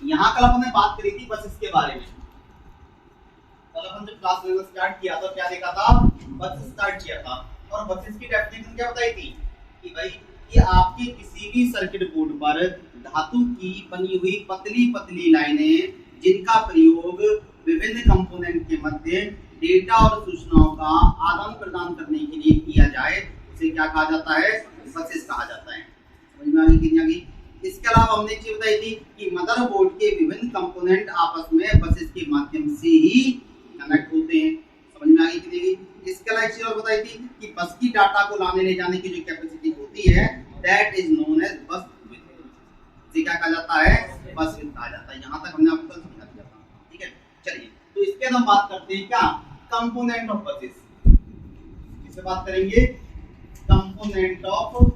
यहाँ कल अपन ने बात करी थी बसेस के बारे में। कल अपन जब क्लास लेवल स्टार्ट किया तो क्या देखा था, बस स्टार्ट किया था और बसेस की डेफिनेशन क्या बताई थी कि भाई कि आपके किसी भी सर्किट बोर्ड पर धातु की बनी हुई पतली पतली लाइनें जिनका प्रयोग विभिन्न कंपोनेंट के मध्य डेटा और सूचनाओं का आदान प्रदान करने के लिए किया जाए उसे क्या कहा जाता है, बसेस कहा जाता है। समझ में आ गई कि नहीं आ गई? इसके अलावा हमने एक चीज बताई थी कि मदरबोर्ड के विभिन्न कंपोनेंट आपस में बसेस के माध्यम से ही कनेक्ट होते हैं। समझ में आ गई कि नहीं? इसके अलावा एक चीज और बताई थी कि बस की डाटा को लाने ले जाने की जो कैपेसिटी होती है दैट इज नोन एज बस विड्थ। इसे क्या कहा जाता है, बस विड्थ कहा जाता है। यहां तक हमने आपको कल समझा दिया था। ठीक है, चलिए तो इसके बाद हम बात करते हैं क्या, कंपोनेंट ऑफ बसेस। किससे बात करेंगे, कंपोनेंट ऑफ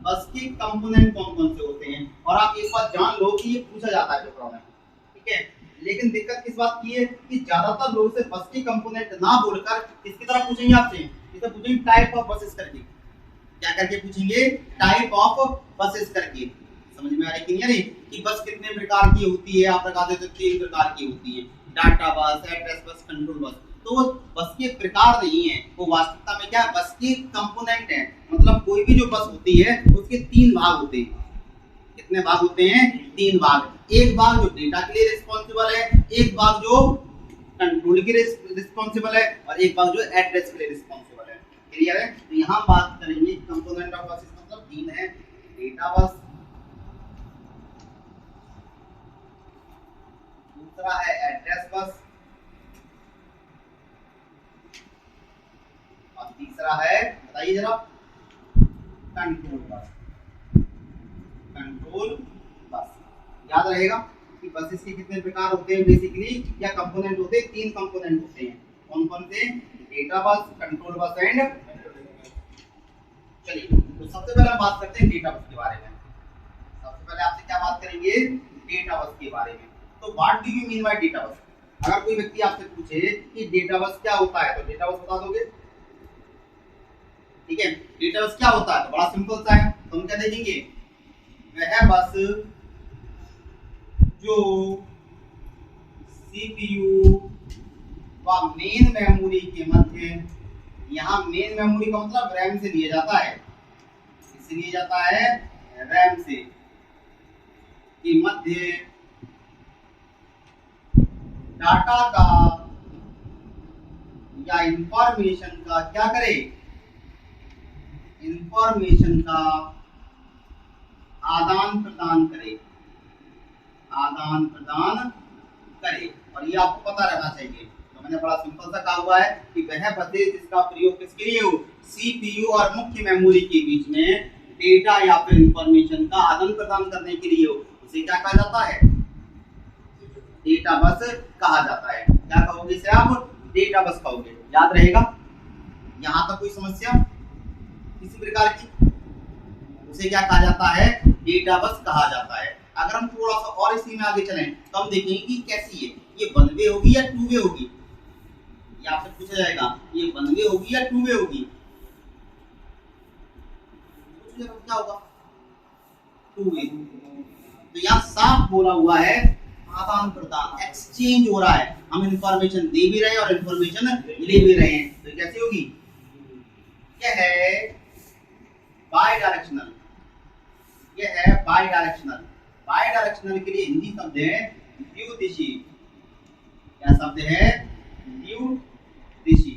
बस के कंपोनेंट कौन कौन से होते हैं। और आप एक बात जान लो कि ये पूछा जाता है पेपरों में, ठीक है। लेकिन दिक्कत किस बात की है कि ज्यादातर लोग से बस के कंपोनेंट ना बोलकर किसकी तरह पूछेंगे आपसे, इसे पूछेंगे टाइप ऑफ बसेस करके। क्या करके पूछेंगे, टाइप ऑफ बसेस करके। समझ में आ रही कि नहीं आ रही कि बस कितने प्रकार की होती है, आप लगा देते 3 प्रकार की होती है, डाटा बस, एड्रेस बस, कंट्रोल बस। तो वो बस के प्रकार नहीं है, वो वास्तविकता में क्या है, बस के कंपोनेंट है। मतलब कोई भी जो बस होती है उसके 3 भाग होते हैं। कितने भाग होते हैं, 3 भाग। एक भाग जो डेटा के लिए रिस्पॉन्सिबल है, एक भाग जो कंट्रोल के लिए रिस्पॉन्सिबल है और एक भाग जो एड्रेस के लिए रिस्पॉन्सिबल है। क्लियर है? तो यहाँ बात करेंगे कंपोनेंट ऑफ बस मतलब 3 है, डेटा बस, दूसरा है एड्रेस बस और तीसरा है, बताइए जरा, कंट्रोल बस। कंट्रोल बस याद रहेगा कि बसेस के कितने प्रकार होते हैं बेसिकली, या कंपोनेंट होते हैं, 3 कंपोनेंट होते हैं। कौन कौन से, data bus, control bus and. चलिए तो सबसे पहले हम बात करते हैं डेटा बस के बारे में। सबसे पहले आपसे क्या बात करेंगे, डेटा बस के बारे में। तो what do you mean by data bus. अगर कोई व्यक्ति आपसे पूछे कि डेटा बस क्या होता है तो डेटा बस बता दोगे, ठीक है। डेटा बस क्या होता है तो बड़ा सिंपल सा है, तो हम क्या देखेंगे, वह बस जो सीपीयू व मेन मेमोरी के मध्य, यहाँ मेन मेमोरी का मतलब रैम से लिया जाता है, इससे लिया जाता है रैम से, के मध्य डाटा का या इंफॉर्मेशन का क्या करे, इंफॉर्मेशन का आदान प्रदान करे, आदान प्रदान करे। और ये आपको पता रहना चाहिए, तो मैंने बड़ा सिंपल सा कहा हुआ है कि वह बसेस जिसका प्रयोग किसके लिए हो, सीपीयू और मुख्य मेमोरी के बीच में डेटा या फिर इंफॉर्मेशन का आदान प्रदान करने के लिए हो, उसे क्या कहा जाता है, डेटा बस कहा जाता है। क्या कहोगे इसे आप, डेटा बस कहोगे। याद रहेगा? यहाँ तक कोई समस्या किसी प्रकार की, उसे क्या कहा जाता है, डेटा बस कहा जाता है। अगर हम थोड़ा सा और इसी में आगे चलें तो हम देखेंगे कि कैसी है, ये 1 वे होगी या 2 वे होगी। ये आपसे पूछा जाएगा ये 1 वे होगी या 2 वे होगी, क्या होगा, 2 वे। तो यहाँ साफ बोला हुआ है आदान प्रदान, एक्सचेंज हो रहा है, हम इंफॉर्मेशन दे भी रहे हैं और इंफॉर्मेशन ले भी रहे हैं। तो कैसी होगी, यह है बाय डायरेक्शनल, यह है बाय डायरेक्शनल। बाय डायरेक्शनल के लिए हिंदी शब्द है द्विदिशी। क्या शब्द है, द्विदिशी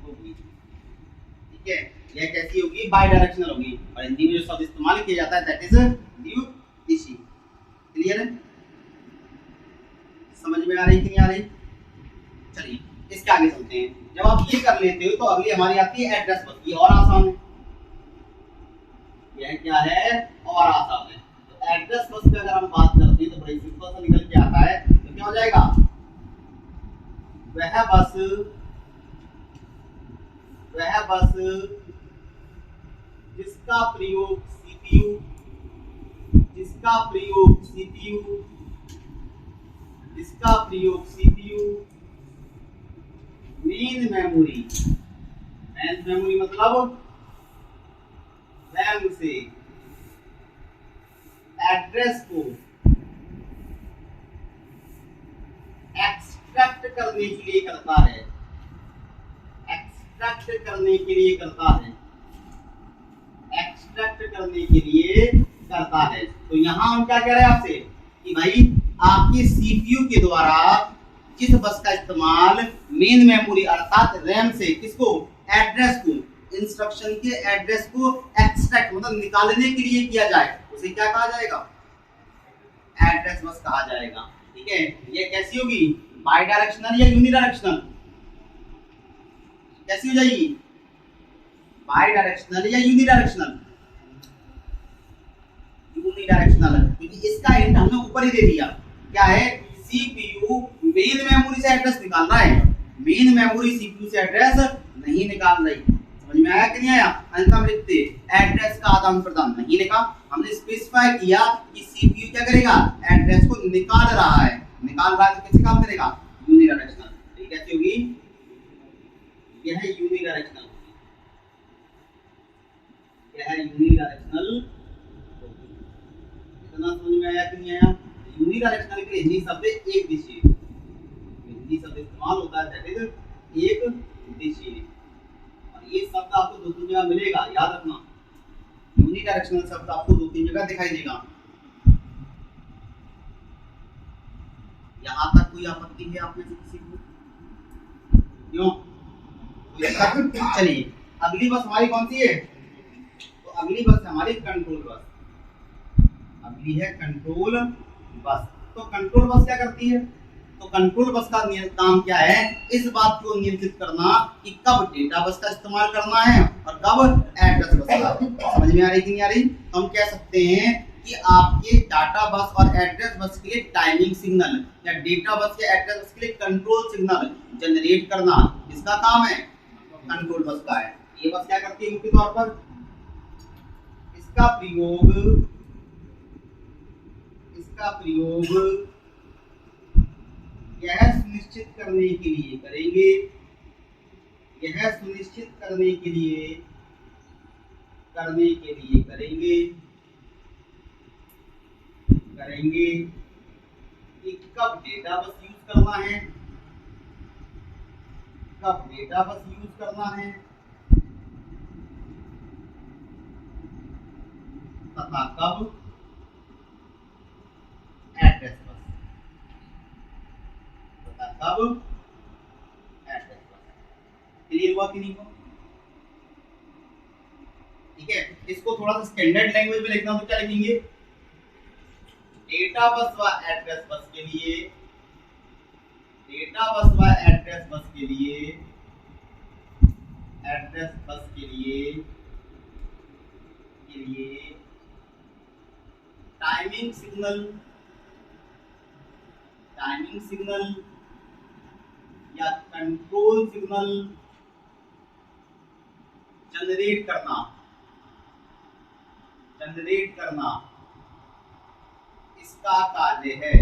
होगी, ठीक है। यह कैसी होगी, बाय डायरेक्शनल होगी। और हिंदी में जो शब्द इस्तेमाल किया जाता है दैट इज द्विदिशी। क्लियर है? समझ में आ रही कि नहीं आ रही? चलिए इसके आगे चलते हैं। जब आप ये कर लेते हो तो अगली हमारी आती है एड्रेस बस। ये और आसान है, यह क्या है, और आसान है। तो एड्रेस बस पे अगर हम बात करते हैं तो बड़ी सिंपल सा निकल के आता है। तो क्या हो जाएगा, वह बस जिसका प्रयोग सीपीयू, जिसका प्रयोग सीपीयू मेन मेमोरी मतलब रैम से एड्रेस को एक्सट्रैक्ट करने के लिए करता है, एक्सट्रैक्ट करने के लिए करता है, एक्सट्रैक्ट करने के लिए करता है। तो यहां हम क्या कह रहे हैं आपसे कि भाई आपकी सीपीयू के द्वारा किस बस का इस्तेमाल मेन मेमोरी अर्थात रैम से किसको, एड्रेस को, इंस्ट्रक्शन के एड्रेस को एक्सट्रैक्ट मतलब निकालने के लिए किया जाए, उसे क्या कहा जाएगा, एड्रेस बस कहा जाएगा। ठीक है, ये कैसी होगी, बाई डायरेक्शनल या यूनिडायरेक्शनल, कैसी हो जाएगी, बाई डायरेक्शनल या यूनिडायरेक्शनल, यूनिडायरेक्शनल, क्योंकि इसका हिंट हमने ऊपर ही दे दिया, क्या है, सीपीयू मेन मेमोरी से एड्रेस निकाल रहा है, मेन मेमोरी सीपीयू से एड्रेस नहीं निकाल रही। समझ में आया कि नहीं आया, अंत में लिखते एड्रेस का आदान प्रदान नहीं लिखा, हमने स्पेसिफाई किया कि सीपीयू क्या करेगा, एड्रेस को निकाल रहा है, निकाल रहा है तो कैसे काम करेगा, यूनिडायरेक्शनल। ठीक है, कैसी होगी, यह है यूनिडायरेक्शनल, यह है यूनिडायरेक्शनल। इतना समझ में आया कि नहीं आया, यूनिडायरेक्शनल के लिए हिंदी शब्द एक दिशीय, हिंदी शब्द इस्तेमाल होता है दैट इज एक दिशीय, और ये शब्द आपको दो तीन जगह मिलेगा, याद रखना, यूनिडायरेक्शनल शब्द आपको दो तीन जगह दिखाई देगा। यहाँ तक कोई आपत्ति है आप में से किसी को, क्यों, चलिए अगली बस हमारी कौन सी है, तो अगली बस हमारी कंट्रोल बस, अगली है कंट्रोल बस। तो कंट्रोल बस क्या करती है, तो कंट्रोल बस का काम क्या है, इस बात को नियंत्रित करना कि कब डेटा बस का इस्तेमाल करना है और कब एड्रेस बस का। समझ में आ रही कि नहीं आ रही, हम कह सकते हैं कि आपके डाटा बस और एड्रेस बस के लिए टाइमिंग सिग्नल या डेटा बस के एड्रेस बस के लिए कंट्रोल सिग्नल जनरेट करना किसका काम है, कंट्रोल बस का है। ये बस क्या करती है मुख्य तौर पर, इसका प्रयोग यह सुनिश्चित करने के लिए करेंगे, यह सुनिश्चित करने के लिए करेंगे कि कब डेटा बस यूज करना है, कब डेटा बस यूज करना है तथा कब एड्रेस बस, तथा कब एड्रेस बस। क्लियर हुआ कि नहीं हुआ, ठीक है। इसको थोड़ा सा स्टैंडर्ड लैंग्वेज में लिखना तो क्या लिखेंगे, डेटा बस व एड्रेस बस के लिए, डेटा बस व एड्रेस बस के लिए, एड्रेस बस के लिए टाइमिंग सिग्नल या कंट्रोल सिग्नल जनरेट करना इसका कार्य है,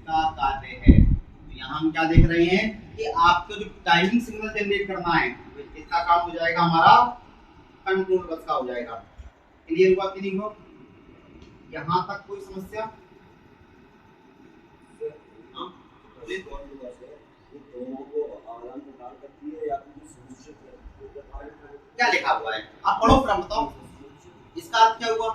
तो यहाँ हम क्या देख रहे हैं कि आपको जो टाइमिंग सिग्नल जनरेट करना है इसका काम हो जाएगा हमारा कंट्रोल बस का हो जाएगा। क्लियर हुआ कि नहीं हुआ, यहाँ तक कोई समस्या, क्या लिखा हुआ है आप पढ़ो फिर बताओ, इसका अर्थ क्या हुआ,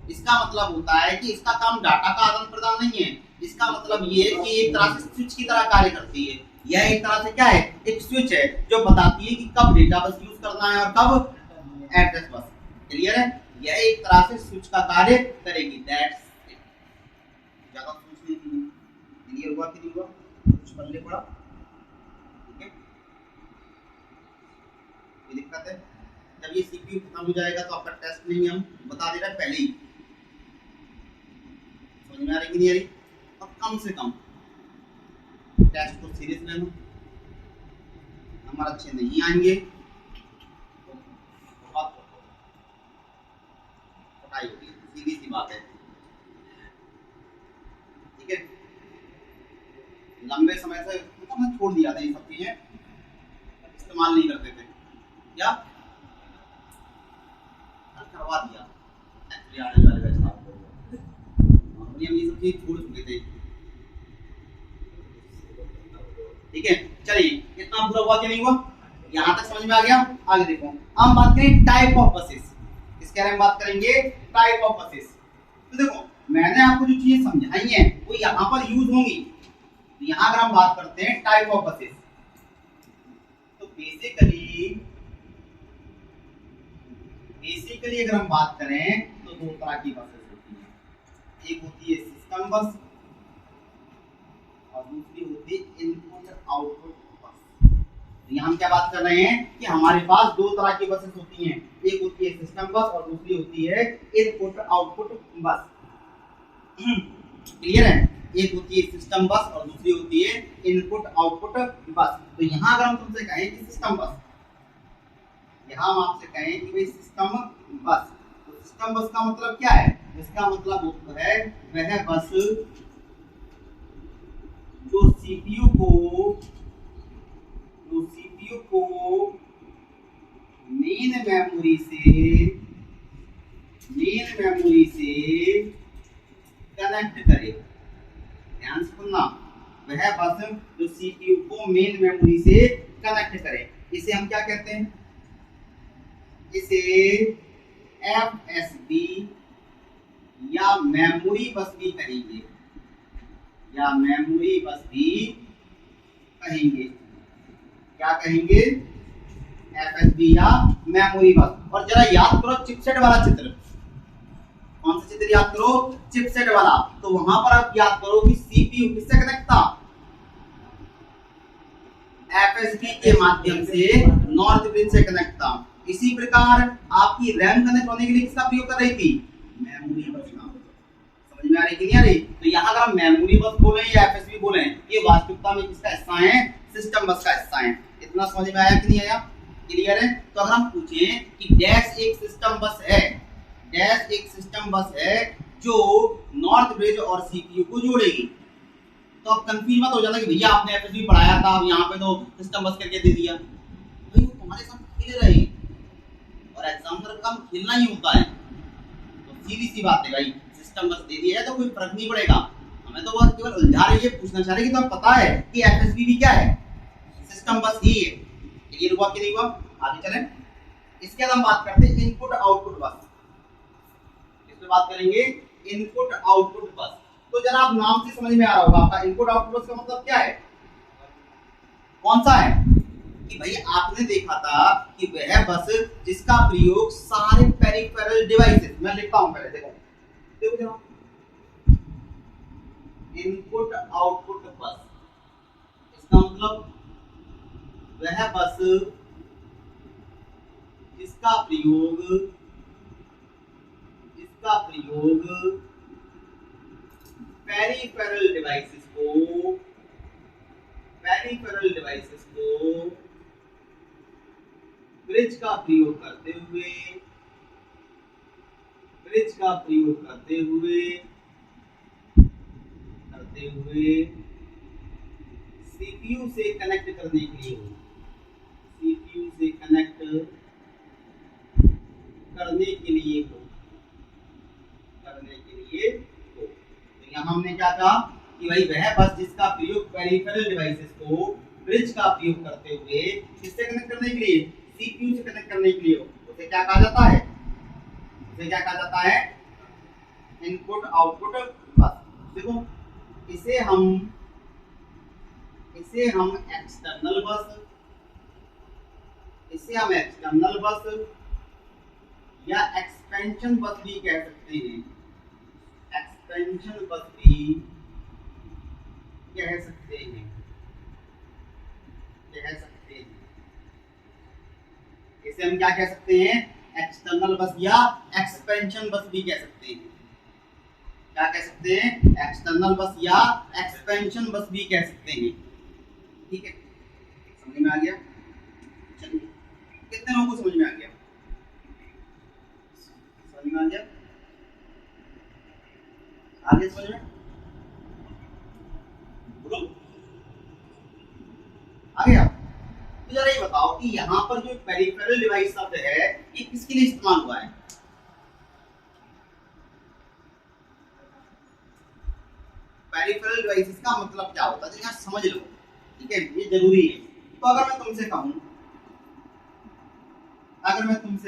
इसका मतलब होता है कि इसका काम डाटा का आदान प्रदान नहीं है, इसका मतलब ये है कि एक तरह से स्विच की तरह कार्य करती है, यह एक तरह से क्या है, एक स्विच है जो बताती है कि कब डेटा बस यूज करना है और कब एड्रेस बस। क्लियर है, यह एक तरह से स्विच का कार्य करेगी, दैट्स इट, ज्यादा सोचने की नहीं। क्लियर हुआ कि नहीं हुआ, कुछ पढ़ने पड़ा, ठीक है। कोई दिक्कत है, जब ये सीपीयू खत्म हो जाएगा तो आपका टेस्ट नहीं, हम बता दे रहे पहले ही, समझ में आ रही कि नहीं आ रही, और कम से कम टेस्ट को सीरियस लेना, नंबर अच्छे नहीं आएंगे तो बहुत पढ़ाई होगी, सीधी सी बात है, ठीक है। लंबे समय से हमने छोड़ दिया था ये सब चीजें, इस्तेमाल नहीं करते थे, क्या करवा दिया, आने वाले बैच आपको हम ये सब चीज छोड़ चुके थे। ठीक है, चलिए इतना पूरा हुआ कि नहीं हुआ, यहाँ तक समझ में आ गया। आगे देखो, हम बात करें टाइप ऑफ बसेस, इसके बारे में बात करेंगे, टाइप ऑफ बसेस। तो देखो मैंने आपको जो चीजें समझाई हैं वो यहाँ पर यूज होंगी। तो यहाँ अगर हम बात करते हैं टाइप ऑफ बसेस, तो बेसिकली अगर हम बात करें तो दो तरह की बसेस होती हैं, एक होती है सिस्टम बस और दूसरी होती है इनपुट आउटपुट बस। तो यहाँ हम क्या बात कर रहे हैं कि हमारे पास दो तरह की बसेस होती हैं, एक होती है सिस्टम बस और दूसरी होती है इनपुट आउटपुट बस। क्लियर है, एक होती है सिस्टम बस और दूसरी होती है इनपुट आउटपुट बस। तो यहाँ अगर हम तुमसे कहें कि सिस्टम बस, यहाँ हम आपसे कहें कि भाई सिस्टम बस, तो सिस्टम बस का मतलब क्या है, इसका मतलब है वह बस जो सीपीयू को मेन मेमोरी से कनेक्ट करे। ध्यान से सुनना, वह बस जो सीपीयू को मेन मेमोरी से कनेक्ट करे, इसे हम क्या कहते हैं, इसे एफएसबी या मेमोरी बस भी कहेंगे, या मेमोरी बस भी कहेंगे। क्या कहेंगे, एफएसबी या मेमोरी बस। और जरा याद करो चिपसेट वाला चित्र, कौन सा चित्र याद करो, चिपसेट वाला। तो वहां पर आप याद करो कि सीपीयू किससे कनेक्ट था, एफएसबी के माध्यम से नॉर्थ ब्रिज से कनेक्ट था। इसी प्रकार आपकी रैम कनेक्ट होने के लिए किसका प्रयोग कर रही थी, मेमोरी बस का। समझ में आ रही कि नहीं आ रही। तो यहाँ अगर हम मेमोरी बस बोले या एफएसबी बोले, ये वास्तविकता में किसका हिस्सा है, सिस्टम बस का हिस्सा है। इतना समझ में आया कि नहीं आया, क्लियर है। तो अगर हम पूछें कि डैश एक सिस्टम बस है, डैश एक सिस्टम बस है जो नॉर्थ ब्रिज और सीपीयू को जोड़ेगी, तो अब कंफ्यूज मत हो जाना कि भैया आपने एफएसबी पढ़ाया था, अब यहाँ पे तो सिस्टम बस करके दे दिया। भाई वो तुम्हारे साथ खेल रहे हैं और एग्जाम का काम खेलना ही होता है। तो सीधी सी बात है भाई, सिस्टम बस दे दिया है तो कोई फर्क नहीं पड़ेगा। हमें तो बस केवल उलझा रही है, पूछना चाह रही है कि तुम्हें पता है कि एफएसबी भी क्या है, सिस्टम बस ही है। ये हुआ कि नहीं हुआ, आगे चलें। इसके बाद हम बात करते हैं इनपुट आउटपुट बस। इसमें बात करेंगे इनपुट आउटपुट बस। तो जरा आप नाम से समझ में आ रहा होगा आपका इनपुट आउटपुट बस का मतलब क्या है, कौन सा है, कि भाई आपने देखा था कि वह बस जिसका प्रयोग सारे पेरिफेरल डिवाइसेस, मैं लिखता हूं पहले, देखो जरा, इनपुट आउटपुट बस, इसका मतलब वह बस जिसका प्रयोग पेरिफेरल डिवाइसेस को ब्रिज का प्रयोग करते हुए सीपीयू से कनेक्ट करने के लिए हो, तो यहाँ हमने क्या कहा कि भाई वह बस जिसका प्रयोग पेरिफेरल डिवाइसेस को ब्रिज का प्रयोग करते हुए किससे कनेक्ट करने के लिए, सीपीयू से कनेक्ट करने के लिए हो, उसे क्या कहा जाता है, इनपुट आउटपुट बस। देखो इसे हम एक्सटर्नल बस या एक्सपेंशन बस भी कह सकते हैं, इसे हम क्या कह सकते हैं, एक्सटर्नल बस या एक्सपेंशन बस भी कह सकते हैं। क्या कह सकते हैं, एक्सटर्नल बस या एक्सपेंशन बस भी कह सकते हैं। ठीक है, समझ में आ गया, चलिए कितने लोगों को समझ में आ गया, आगे समझ में बोलो, आ गया। तो जरा ये बताओ कि यहाँ पर जो पेरिफेरल डिवाइस शब्द है ये किसके लिए इस्तेमाल हुआ है, पेरिफेरल डिवाइसेस का मतलब क्या होता है, तो यहाँ समझ लो, ठीक है, ये जरूरी है। तो अगर मैं तुमसे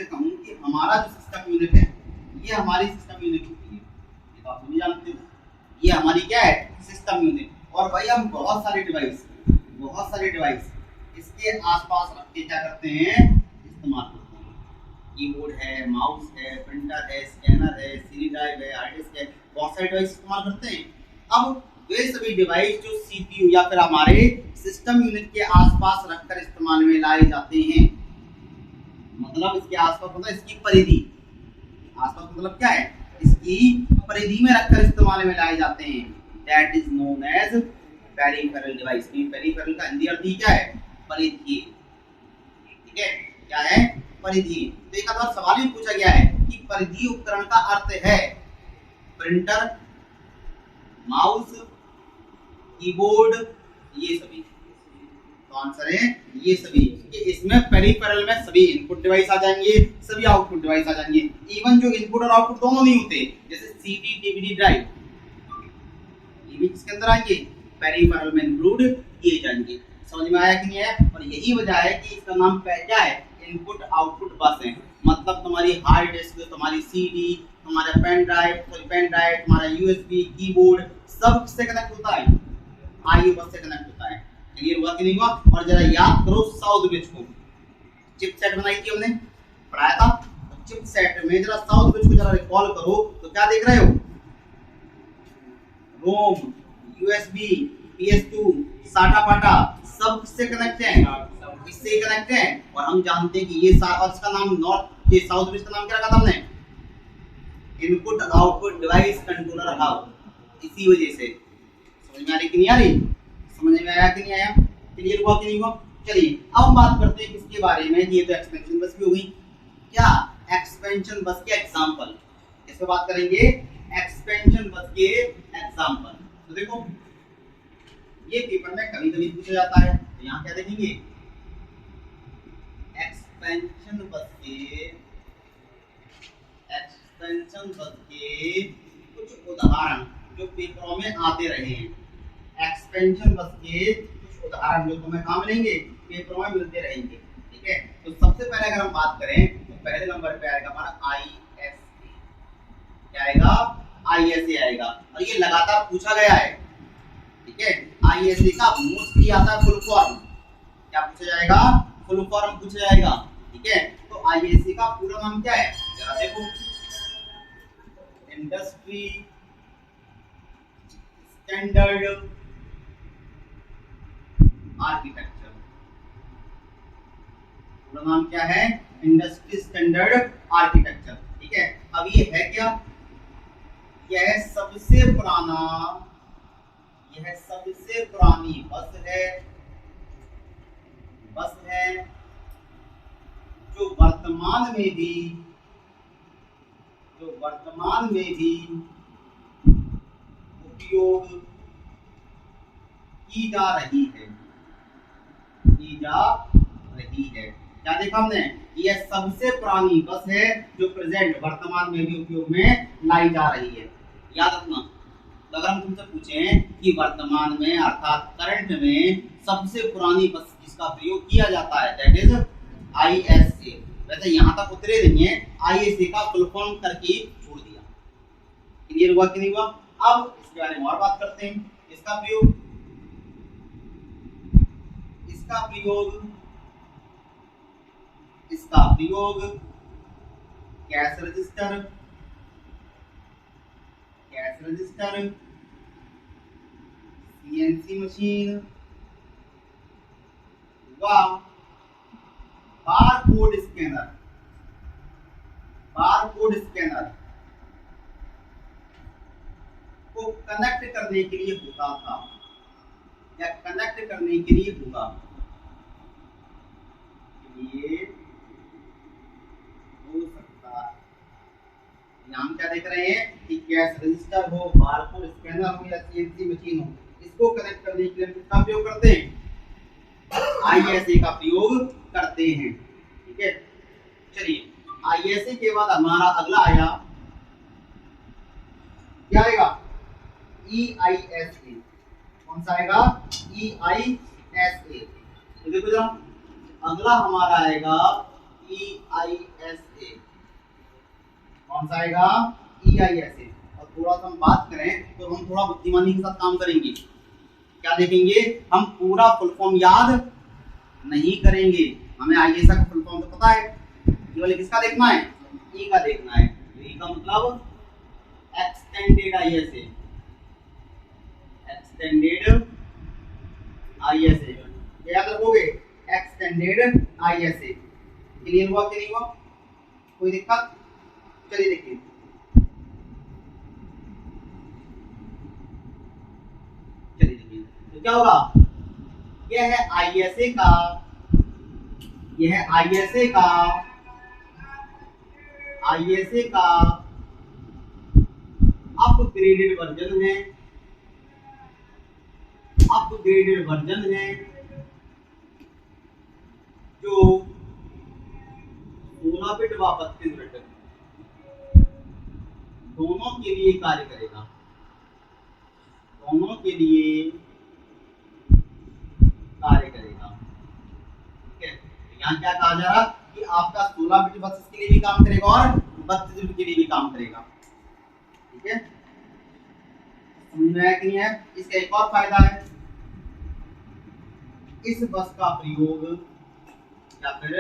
कहूँ कि हमारा जो सिस्टम यूनिट है ये हमारी सिस्टम यूनिट होती है, ये तो आप सभी जानते हो, ये हमारी क्या है, सिस्टम यूनिट। और भाई हम बहुत सारे डिवाइस इसके आसपास रख के क्या करते हैं, इस्तेमाल करते हैं। कीबोर्ड है, माउस है, प्रिंटर है, स्कैनर है, सीडी ड्राइव है, हार्ड डिस्क है, बहुत सारे डिवाइस इस्तेमाल करते हैं। अब वे सभी डिवाइस जो सीपीयू या फिर हमारे सिस्टम यूनिट के आसपास रखकर इस्तेमाल में लाए जाते हैं, मतलब इसके आसपास मतलब इसकी परिधि, आसपास मतलब क्या है, इसकी परिधि में रखकर इस्तेमाल में लाए जाते हैं, that is known as peripheral device. Peripheral का हिंदी अर्थ क्या है, परिधि, ठीक है, क्या है, परिधि। तो एक बार सवाल भी पूछा गया है कि परिधि उपकरण का अर्थ है प्रिंटर, माउस, कीबोर्ड, ये सभी। तो आंसर है ये सभी, कि इसमें पेरिफेरल में सभी इनपुट डिवाइस आ जाएंगे, सभी आउटपुट डिवाइस आ जाएंगे। इवन जो इनपुट और आउटपुट दोनों नहीं होते, जैसे सीडी, डीवीडी ड्राइव, ये भी इसके अंदर आएंगे, पेरिफेरल में इंक्लूड किए जाएंगे। समझ में आया कि नहीं आया? और यही वजह है कि इसका नाम क्या है, इनपुट आउटपुट बस है। मतलब तुम्हारी हार्ड डिस्क, तुम्हारी सीडी, तुम्हारा पेन ड्राइव, तुम्हारा यूएसबी, कीबोर्ड, सब किससे कनेक्ट होता है, आईओ बस से कनेक्ट होता है। क्लियर हुआ कि नहीं हुआ? और जरा याद करो साउथ ब्रिज को, चिपसेट बनाई थी हमने, पढ़ाया था। चिपसेट में जरा साउथ ब्रिज को जरा रिकॉल करो, तो क्या देख रहे हो, रोम, यूएसबी, PS2, साटा पाटा, सब किससे कनेक्ट है, इससे कनेक्ट है। और हम जानते हैं कि ये इसका नाम नॉर्थ, ये साउथ ब्रिज का नाम क्या रखा था हमने, input output device controller hub. इसी वजह से समझ में आ रही कि नहीं आ रही, समझ में आया कि नहीं आया, क्लियर हुआ कि नहीं हुआ? चलिए अब हम बात करते हैं किसके बारे में, ये तो एक्सपेंशन बस की हो गई। क्या एक्सपेंशन बस के एग्जांपल, इस पे बात करेंगे, एक्सपेंशन बस के एग्जांपल। तो देखो ये पेपर में कभी-कभी पूछा जाता है, तो यहाँ क्या देखेंगे, एक्सपेंशन बस के कुछ उदाहरण जो पेपरों में आते रहे हैं। एक्सपेंशन बस के कुछ उदाहरण जो तुम्हें कहाँ मिलेंगे, पेपरों में मिलते रहेंगे, ठीक है। तो सबसे पहले अगर हम बात करें तो पहले नंबर पे आएगा हमारा ISA, क्या आएगा, ISA आएगा। और ये लगातार पूछा गया है, ठीक है। ISA का मोस्टली आता है फुल फॉर्म, क्या पूछा जाएगा, फुल फॉर्म पूछा जाएगा, ठीक है। तो ISA का पूरा नाम क्या है, जरा देखो, इंडस्ट्री स्टैंडर्ड आर्किटेक्चर, पूरा नाम क्या है, इंडस्ट्री स्टैंडर्ड आर्किटेक्चर, ठीक है। अब ये है क्या, यह सबसे पुरानी बस है जो वर्तमान में भी उपयोग की जा रही है। क्या देखा हमने, यह सबसे पुरानी बस है जो प्रेजेंट, वर्तमान में भी उपयोग में लाई जा रही है। याद रखना, तो अगर हम तुमसे पूछें कि वर्तमान में अर्थात करंट में सबसे पुरानी बस जिसका प्रयोग किया जाता है, दैट इज ISA। वैसे यहाँ तक उतरे नहीं है, ISA का फुल फॉर्म करके छोड़ दिया। क्लियर हुआ कि नहीं हुआ? अब इसके बारे में और बात करते हैं। इसका प्रयोग कैश रजिस्टर, CNC मशीन व बारकोड स्कैनर को कनेक्ट करने के लिए होता था, या कनेक्ट करने के लिए होगा, ये हो सकता है। हम क्या देख रहे हैं कि कैश रजिस्टर हो, बारकोड स्कैनर हो, या CNC मशीन हो, इसको कनेक्ट करने के लिए किसका प्रयोग करते हैं, ISA का प्रयोग करते हैं, ठीक है। चलिए ISA के बाद हमारा अगला आया, क्या आएगा, EISA कौन सा आएगा EISA। तो देखो जरा अगला हमारा आएगा EISA कौन सा आएगा EISA। और थोड़ा सा हम बात करें तो हम थोड़ा बुद्धिमानी के साथ काम करेंगे। क्या देखेंगे हम पूरा फुल फॉर्म याद नहीं करेंगे, हमें ISA का फुल फॉर्म तो पता है, केवल किसका देखना है E का देखना है। तो E का मतलब एक्सटेंडेड ISA, एक्सटेंडेड ISA याद रखोगे एक्सटेंडेड ISA। क्लियर हुआ कि नहीं हुआ, कोई दिक्कत? चलिए देखिए तो क्या होगा, यह है ISA का, यह है ISA का अपग्रेडेड वर्जन है, अपग्रेडेड वर्जन है जो 16 बिट व 32 बिट दोनों के लिए कार्य करेगा, दोनों के लिए कार्य करेगा। ठीक है, यहाँ क्या कहा जा रहा कि आपका 16 बिट बस के लिए भी काम करेगा और 32 बिट के लिए भी काम करेगा। ठीक है, समझ में आया कि नहीं है? इसका एक और फायदा है, इस बस का प्रयोग या फिर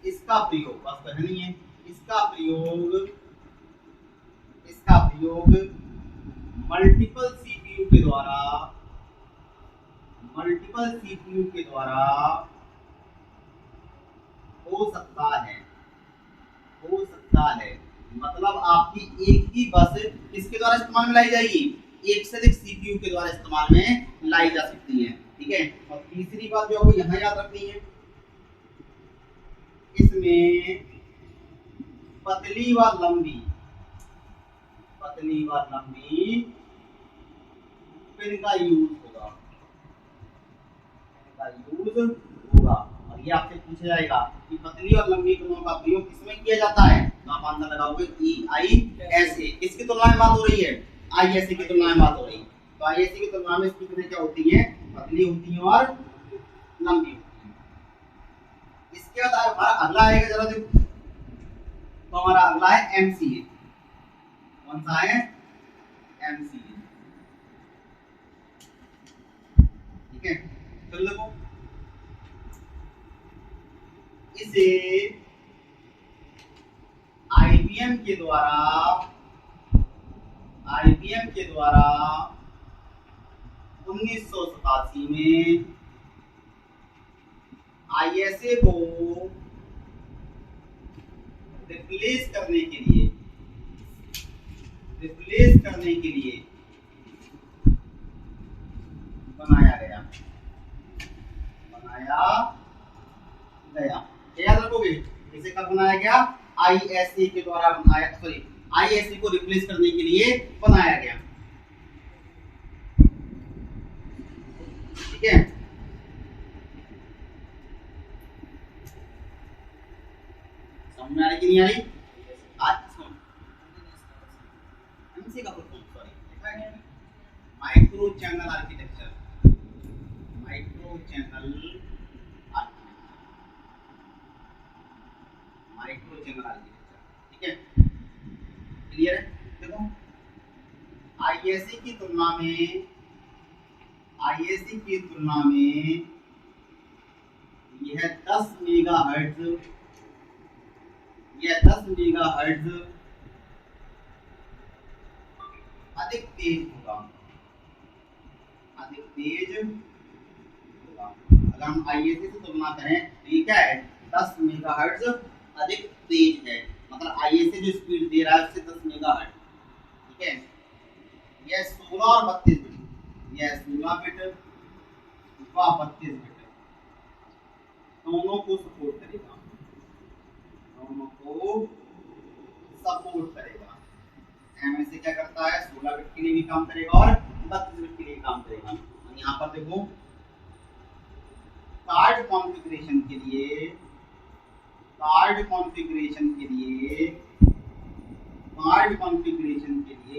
इसका प्रयोग, बस तो है नहीं है, इसका प्रयोग मल्टीपल सीपीयू के द्वारा, मल्टीपल सीपीयू के द्वारा हो सकता है, हो सकता है। मतलब आपकी एक ही बस किसके द्वारा इस्तेमाल में लाई जाएगी, एक से अधिक सीपीयू के द्वारा इस्तेमाल में लाई जा सकती है। ठीक है, और तीसरी बात जो आपको यहाँ याद रखनी है, इसमें पतली व लंबी, पतली व लंबी पिन का यूज होगा, पिन का यूज होगा। और ये आपसे पूछा जाएगा कि पतली और लंबी पिनों का प्रयोग किसमें किया जाता है, तो आप आंसर लगाओगे EISA। किसकी तुलना में बात हो रही है, ISA की तुलना में बात हो रही है। तो ISA की तुलना में इसकी पिनें क्या होती हैं, पतली होती हैं और लंबी होती हैं। इसके बाद हमारा अगला आएगा, जरा देखो, तो हमारा अगला है MCA। कौन सा है, MCA। ठीक है, चलो देखो, इसे IBM के द्वारा 1987 में ISA को रिप्लेस करने के लिए, बनाया गया, याद रखोगे इसे कब बनाया गया, ISA के द्वारा बनाया, सॉरी ISA को रिप्लेस करने के लिए बनाया गया। ठीक है, समझ में आ रही कि नहीं आ रही? MCA का full form, sorry, micro channel architecture, micro channel architecture. ठीक है, क्लियर है? देखो ISA की तुलना में, यह 10 मेगाहर्ट्ज, अधिक तेज होगा, अगर हम ISA से तुलना करें तो ये क्या है, 10 मेगाहर्ट्ज अधिक तेज है। मतलब ISA जो स्पीड दे रहा है उससे 10 मेगाहर्ट्ज। ठीक है, यह 16 और 32 बिट, यह 16 बिट व 32 बिट दोनों को सपोर्ट करेगा, MSA क्या करता है, 16 बिट के लिए भी काम करेगा और 32 बिट के लिए काम करेगा। और यहाँ पर देखो कार्ड कॉन्फ़िगरेशन के लिए,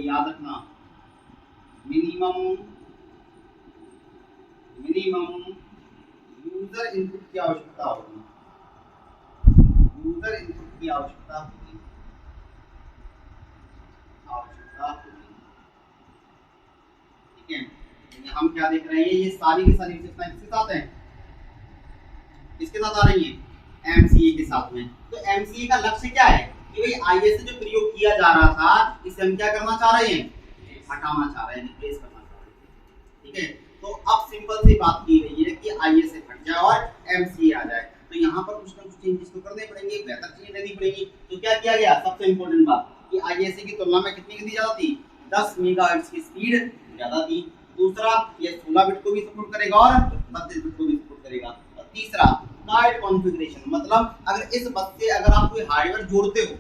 याद रखना मिनिमम यूजर इनपुट की आवश्यकता होगी, यूजर इनपुट की आवश्यकता होगी। ठीक है, हम क्या देख रहे हैं, ये सारी की सारी विशेषताएं किसके साथ हैं, किसके साथ आ रही है, एमसीए के साथ में। तो एमसीए का लक्ष्य क्या है कि भाई आईएस जो प्रयोग किया जा रहा था इसे हम क्या करना चाह रहे हैं, हटाना चाह रहे हैं, रिप्लेस करना चाह रहे हैं। ठीक है, तो अब सिंपल सी बात की गई है कि आईएस से हट जाए और एमसीए आ जाए। तो यहाँ पर कुछ ना कुछ चेंजेस तो करने पड़ेंगे, बेहतर चीजें लेनी पड़ेगी। तो क्या किया गया, सबसे इंपॉर्टेंट बात कि आईएसए की तुलना में कितनी दी ज्यादा थी, 10 मेगाहर्ट्ज की स्पीड ज्यादा थी। दूसरा, ये 16 बिट को भी सपोर्ट करेगा और 32 बिट को भी सपोर्ट करेगा। और तीसरा, कार्ड कॉन्फ़िगरेशन, मतलब अगर इस बस से अगर आप कोई हार्डवेयर जोड़ते हो,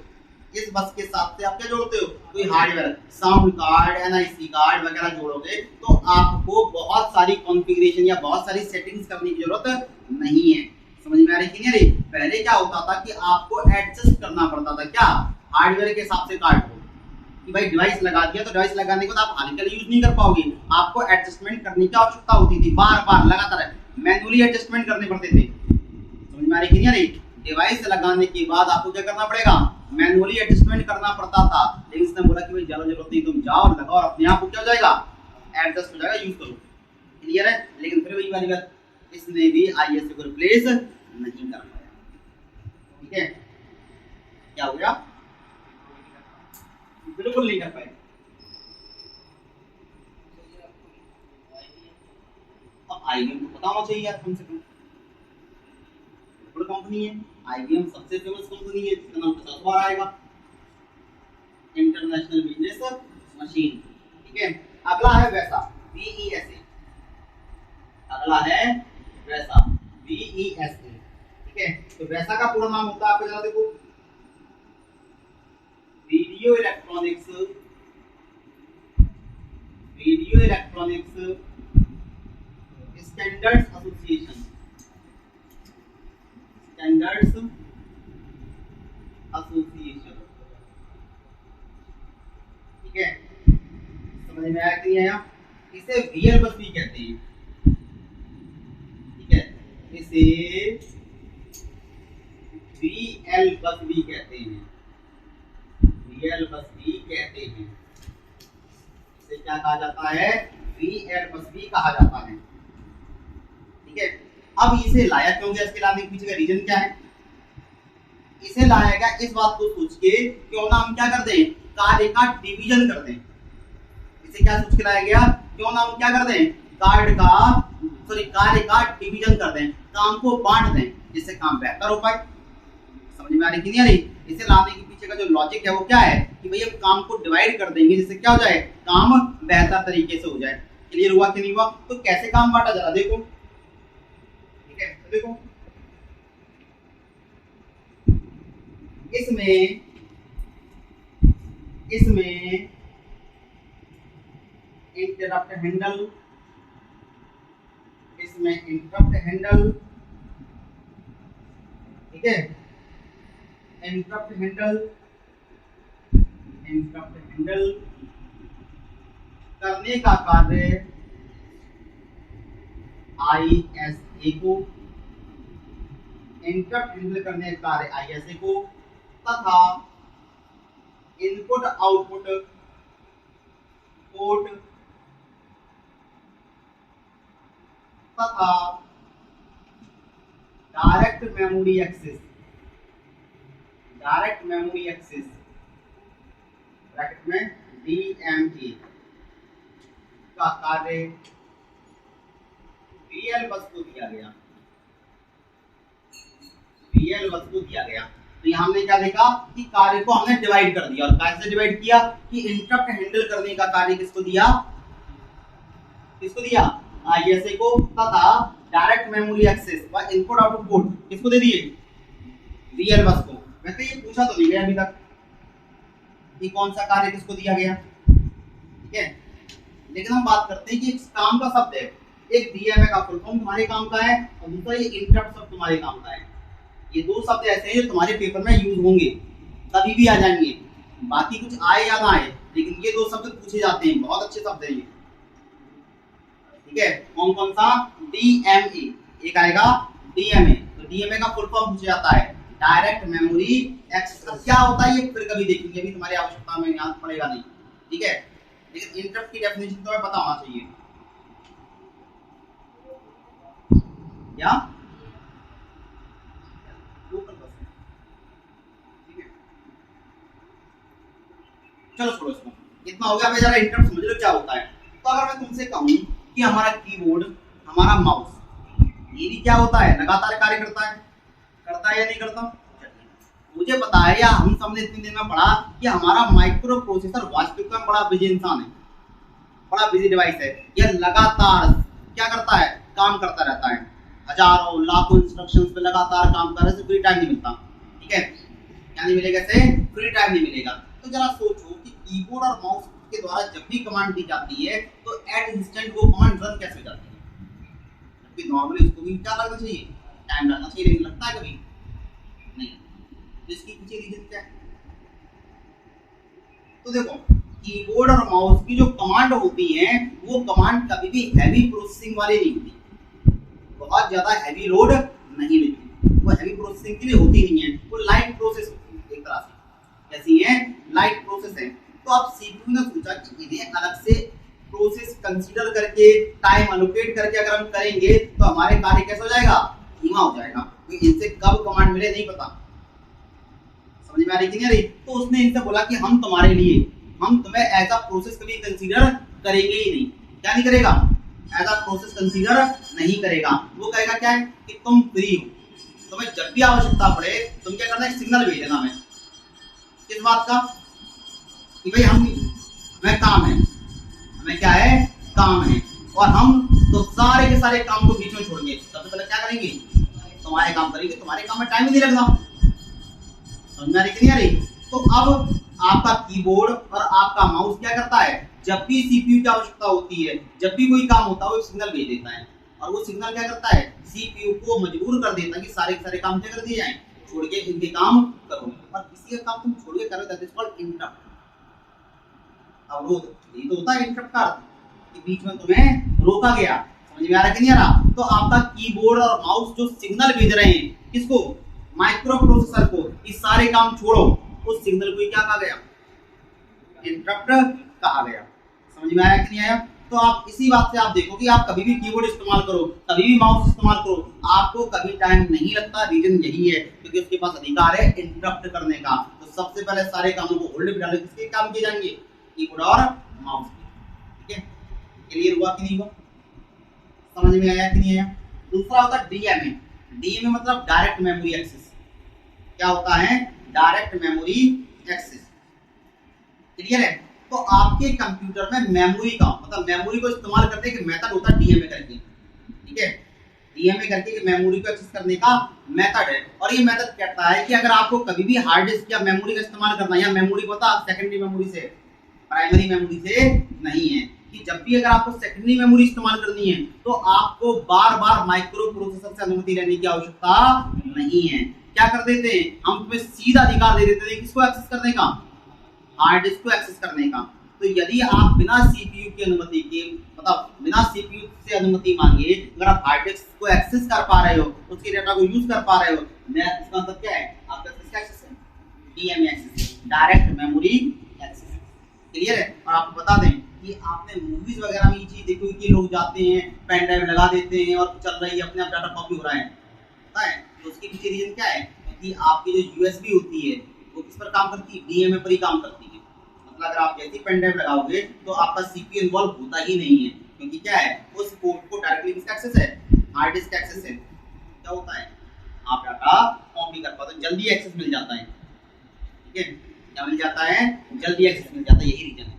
इस बस के साथ से आप क्या जोड़ते हो, कोई hardware, sound card, NIC card वगैरह जोड़ोगे तो आपको बहुत सारी कॉन्फ़िगरेशन या बहुत सारी सेटिंग्स करने की जरूरत नहीं है। समझ में आ रही कि नहीं आ रही? पहले क्या होता था कि आपको एडजस्ट करना पड़ता था, क्या, हार्डवेयर के हिसाब से कार्ड को, कि भाई डिवाइस लगा दिया तो डिवाइस लगाने के बाद आप हाल के लिए यूज नहीं कर पाओगे, आपको एडजस्टमेंट करने की आवश्यकता होती थी, बार बार लगातार मैन्युअली एडजस्टमेंट करने पड़ते थे। समझ में आ रही कि नहीं आ रही? डिवाइस लगाने के बाद आपको क्या करना पड़ेगा, मैन्युअली एडजस्टमेंट करना पड़ता था। लेकिन इसने बोला कि भाई ज्यादा जरूरत नहीं, तुम जाओ लगाओ और अपने आप क्या हो जाएगा, एडजस्ट हो जाएगा, यूज करो। क्लियर है? लेकिन फिर वही वाली बात, इसने भी आईएसए को रिप्लेस नहीं कर पाया। ठीक है, क्या हो गया, बिल्कुल नहीं कर पाए। अब आईबीएम को पता होना चाहिए यार, कम से कम बड़ी कंपनी है, आईबीएम सबसे फेमस कंपनी है, इसका नाम 50 बार आएगा, इंटरनेशनल बिजनेस मशीन। ठीक है, अगला है वैसा, वीईएसए, अगला है वैसा, वीईएसए। ठीक है, तो वैसा का पूरा नाम होता है, आपको जरा देखो, video electronics standards association, standards association. ठीक है, समझ में आया कि नहीं आया? इसे वीएल बस भी कहते हैं। ठीक है, इसे वीएल बस भी कहते हैं, वीएल बस भी कहते हैं। इसे क्या कहा जाता है, वीएल बस भी कहा जाता है। ठीक है, अब इसे लाया क्यों गया, इसके लाने के पीछे का रीजन क्या है? इसे लाया गया इस बात को सोच के क्यों ना हम क्या कर दें, कार्य का डिवीजन कर दें। इसे क्या सोच के लाया गया, क्यों ना हम क्या कर दें, कार्य का डिवीजन कर दें, काम को बांट दें, जिससे काम बेहतर हो पाए। समझ में आ रही कि नहीं आ रही? इसे लाने के पीछे का जो लॉजिक है वो क्या है कि भाई हम काम को डिवाइड कर देंगे, जिससे क्या हो जाए, काम बेहतर तरीके से हो जाए। क्लियर हुआ कि नहीं हुआ? तो कैसे काम बांटा, जरा देखो। ठीक है, तो देखो इसमें इंटरप्ट हैंडल, इसमें इंटरप्ट हैंडल, ठीक है, इंटरप्ट हैंडल करने का कार्य आईएसए को, इंटरप्ट हैंडल करने का कार्य आईएसए को, तथा इनपुट आउटपुट पोर्ट तथा डायरेक्ट मेमोरी एक्सेस ब्रैकेट में डीएमए का कार्य वीएल बस को दिया गया। तो यहाँ हमने क्या देखा कि कार्य को हमने डिवाइड कर दिया, और कैसे डिवाइड किया कि इंटरप्ट हैंडल करने का कार्य किसको दिया, आईएसए को, तथा डायरेक्ट मेमोरी एक्सेस व इनपुट आउटपुट पोर्ट किसको दे दिए, वीएल बस को। वैसे ये पूछा तो नहीं गया अभी तक कि कौन सा कार्य किसको दिया गया। ठीक है, लेकिन हम बात करते हैं कि एक काम का शब्द है, एक डीएमए का फुल फॉर्म तुम्हारे काम का है, और दूसरा ये इंटरप्ट शब्द तुम्हारे काम का है। ये दो शब्द ऐसे हैं जो तुम्हारे पेपर में यूज होंगे, कभी भी आ जाएंगे, बाकी कुछ आए या ना आए, लेकिन ये दो शब्द पूछे जाते हैं, बहुत अच्छे शब्द हैं ये। ठीक है, कौन कौन सा, डीएमए, एक आएगा डीएमए, तो डीएमए का फुल फॉर्म पूछा जाता है डायरेक्ट मेमोरी एक्सेस। क्या होता है ये फिर कभी देखेंगे, अभी तुम्हारी आवश्यकता में याद पड़ेगा नहीं, ठीक है, लेकिन इंटरप्ट की डेफिनेशन तुम्हें पता होना चाहिए। क्या चलो छोड़ो इसको, इतना हो गया। जरा इंटरप्ट समझ लो क्या होता है। तो अगर मैं तुमसे कहूं कि हमारा कीबोर्ड, हमारा माउस, ये भी क्या होता है, लगातार कार्य करता है या नहीं करता। मुझे पता है, या हम सबने इतने दिन में पढ़ा कि हमारा माइक्रो प्रोसेसर वास्तविकता में बड़ा बिजी इंसान है, बड़ा बिजी डिवाइस है। यह लगातार क्या करता है, काम करता रहता है, हजारों लाखों इंस्ट्रक्शंस पे लगातार काम करने से फ्री टाइम नहीं मिलता, ठीक है, क्या नहीं मिलेगा, से फ्री टाइम नहीं मिलेगा। तो जरा सोचो कि कीबोर्ड और माउस के द्वारा जब भी कमांड दी जाती है तो एट इंस्टेंट वो कमांड रन कैसे जाती है, जबकि नॉर्मली इसको भी क्या लगना चाहिए, टाइम लगना चाहिए, लेकिन लगता है कभी नहीं। तो इसकी पीछे रीजन क्या है, तो देखो कीबोर्ड और माउस की जो कमांड होती हैं वो कमांड कभी भी हैवी प्रोसेसिंग वाली नहीं होती, बहुत ज्यादा हैवी लोड नहीं लेती, वो हैवी प्रोसेसिंग के लिए होती नहीं है, वो लाइट प्रोसेस होती है, एक तरह से कैसी है, लाइट प्रोसेस है। तो अब सीपीयू ने सोचा कि इन्हें अलग से प्रोसेस कंसीडर करके टाइम अलोकेट करके अगर हम करेंगे तो हमारे कार्य कैसा हो जाएगा, धीमा हो जाएगा, क्योंकि इनसे कब कमांड मिले नहीं पता, समझ में आ रही कि नहीं आ रही। तो उसने इनसे बोला कि हम तुम्हारे लिए, हम तुम्हें ऐसा प्रोसेस कभी कंसीडर करेंगे ही नहीं। क्या नहीं करेगा, ऐसा प्रोसेस कंसीडर नहीं करेगा। वो कहेगा क्या है कि तुम फ्री हो, तुम्हें जब भी आवश्यकता पड़े तुम क्या करना है, सिग्नल भेज देना हमें, किस बात का, कि भाई हमें काम है, हमें क्या है, काम है, और हम तो सारे के सारे काम को बीच में छोड़ेंगे, सबसे पहले क्या करेंगे, तुम्हारे काम करेंगे, तुम्हारे काम में टाइम ही नहीं लगना, समझ में आ रही कि नहीं आ रही। तो अब आपका कीबोर्ड और आपका माउस क्या करता है, जब भी सीपीयू की आवश्यकता होती है, जब भी कोई काम होता है वो सिग्नल भेज देता है, और वो सिग्नल क्या करता है, सीपीयू को मजबूर कर देता है कि सारे के सारे काम क्या कर दिए जाएं, छोड़ के इनके काम करो, और किसी का काम तुम छोड़ के करो, दैट इज कॉल्ड इंटरप्ट, अवरोध। ये तो होता है इंटरप्ट का अर्थ, कि बीच में तुम्हें रोका गया, समझ में आ रहा कि नहीं आ रहा। तो आपका कीबोर्ड और माउस जो सिग्नल भेज रहे हैं, किसको, माइक्रो प्रोसेसर को, इस सारे काम छोड़ो, उस सिग्नल को क्या कहा गया, इंटरप्ट कहा गया, समझ में आया कि नहीं आया। तो आप इसी बात से आप देखो कि आप कभी भी कीबोर्ड इस्तेमाल करो, कभी भी माउस इस्तेमाल करो, आपको कभी टाइम नहीं लगता, रीजन यही है क्योंकि उसके पास अधिकार है इंटरप्ट करने का। तो सबसे पहले सारे कामों को होल्ड पे डालो, किसके काम किए जाएंगे, कीबोर्ड और माउस के, ठीक है, क्लियर हुआ कि नहीं हुआ, समझ में आया कि नहीं आया। दूसरा होता है डीएमए, डीएमए मतलब डायरेक्ट मेमोरी एक्सेस, क्या होता है, डायरेक्ट मेमोरी एक्सेस, क्लियर है। तो आपके कंप्यूटर में मेमोरी का मतलब मेमोरी को इस्तेमाल करने के मेथड होता है डीएमए करके, ठीक है, डीएमए करके मेमोरी को एक्सेस करने का मेथड है। और ये मेथड कहता है कि अगर आपको कभी भी हार्ड डिस्क या मेमोरी का इस्तेमाल करना है, या मेमोरी को होता सेकेंडरी मेमोरी से, प्राइमरी मेमोरी से नहीं है, कि जब भी अगर आपको सेकेंडरी मेमोरी इस्तेमाल करनी है तो आपको बार बार माइक्रो प्रोसेसर से अनुमति लेने की आवश्यकता नहीं है। क्या कर देते हैं, हम तुम्हें सीधा अधिकार दे देते हैं किसको एक्सेस करने का, हार्ड डिस्क को एक्सेस करने का। तो यदि आप बिना सीपीयू की अनुमति के, मतलब बिना सीपीयू से अनुमति मांगे अगर आप हार्ड डिस्क को एक्सेस कर पा रहे हो, उसके डेटा को यूज कर पा रहे हो, इसका मतलब क्या है, आपका किसका एक्सेस है, DMA access, direct memory access, clear है। और आपको बता दें कि आपने मूवीज वगैरह में ये चीज देखी कि लोग जाते हैं, पेन ड्राइव लगा देते हैं और चल रही है, अपने आप डाटा कॉपी हो रहा है, पता है। तो उसके पीछे रीजन क्या है, कि आपकी जो यूएसबी होती है वो किस पर काम करती है, डीएमए पर ही काम करती है। मतलब अगर आप जैसे पेन ड्राइव लगाओगे तो आपका सीपीयू इन्वॉल्व होता ही नहीं है, क्योंकि क्या है, उस पोर्ट को डायरेक्टली किसका एक्सेस है, हार्ड डिस्क का एक्सेस है। क्या होता है, आप डाटा कॉपी कर पाते हो, जल्दी एक्सेस मिल जाता है, ठीक है, क्या मिल जाता है, जल्दी एक्सेस मिल जाता है, यही रीजन है।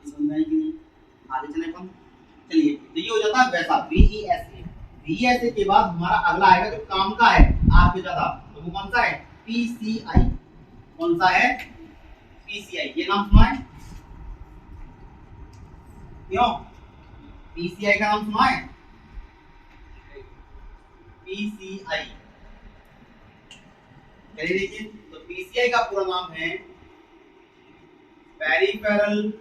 समझ में आई कि नहीं, आगे चले अपन, चलिए। तो ये हो जाता है वैसा वीईएसए। वीईएसए के बाद हमारा अगला आएगा जो काम का है आपके ज्यादा, तो वो कौन सा है, पीसीआई। कौन सा है, पीसीआई, ये नाम सुना है, क्यों, पीसीआई का नाम सुना है, पीसीआई, चलिए देखिए। तो पीसीआई का पूरा नाम है पेरिफेरल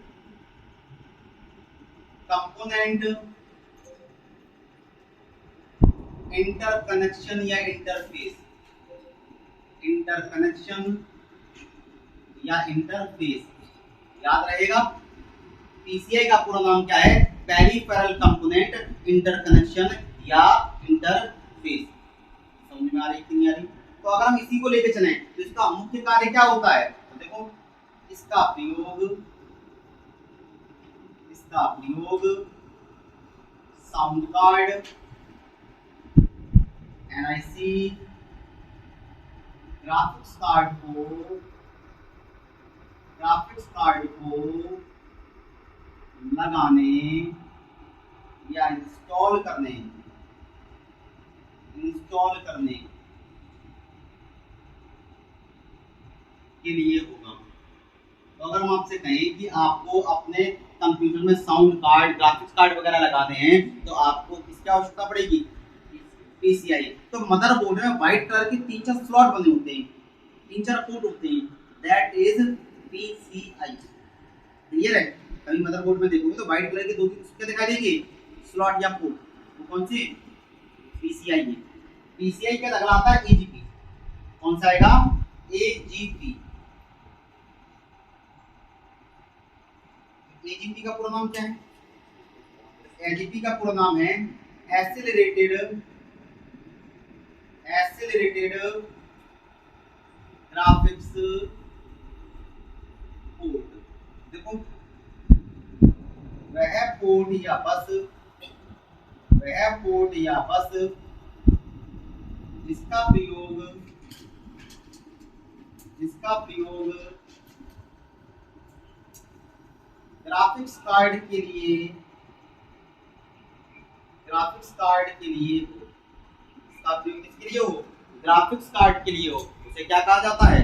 कंपोनेंट इंटरकनेक्शन या इंटरफेस, इंटरकनेक्शन या इंटरफेस, याद रहेगा। पीसीआई का पूरा नाम क्या है? पेरिफेरल कंपोनेंट इंटरकनेक्शन या इंटरफेस। समझ में आ रही कि नहीं आ रही? तो अगर हम इसी को लेके चलें तो इसका मुख्य कार्य क्या होता है? तो देखो इसका प्रयोग sound card, NIC, graphics card को लगाने या इंस्टॉल करने के लिए होगा। तो अगर हम आपसे कहें कि आपको अपने कंप्यूटर में साउंड कार्ड, ग्राफिक्स कार्ड वगैरह लगाने हैं तो आपको किसकी आवश्यकता पड़ेगी? पीसीआई। तो मदरबोर्ड में व्हाइट कलर के 3-4 स्लॉट बने होते हैं, 3-4 पोर्ट होते हैं, दैट इज पीसीआई। क्लियर है? कभी मदरबोर्ड में देखोगे तो व्हाइट कलर के 2-3 क्या दिखाई देंगे? स्लॉट या पोर्ट। वो कौन से? पीसीआई है। पीसीआई के अगला आता है एजीपी। कौन सा आएगा? एजीपी। एजीपी का पूरा नाम क्या है? एजीपी का पूरा नाम है एक्सेलरेटेड ग्राफिक्स पोर्ट। देखो वह पोर्ट या बस जिसका प्रयोग ग्राफिक्स कार्ड के लिए इसका प्रयोग किसके लिए हो? ग्राफिक्स कार्ड के लिए हो। उसे क्या कहा जाता है?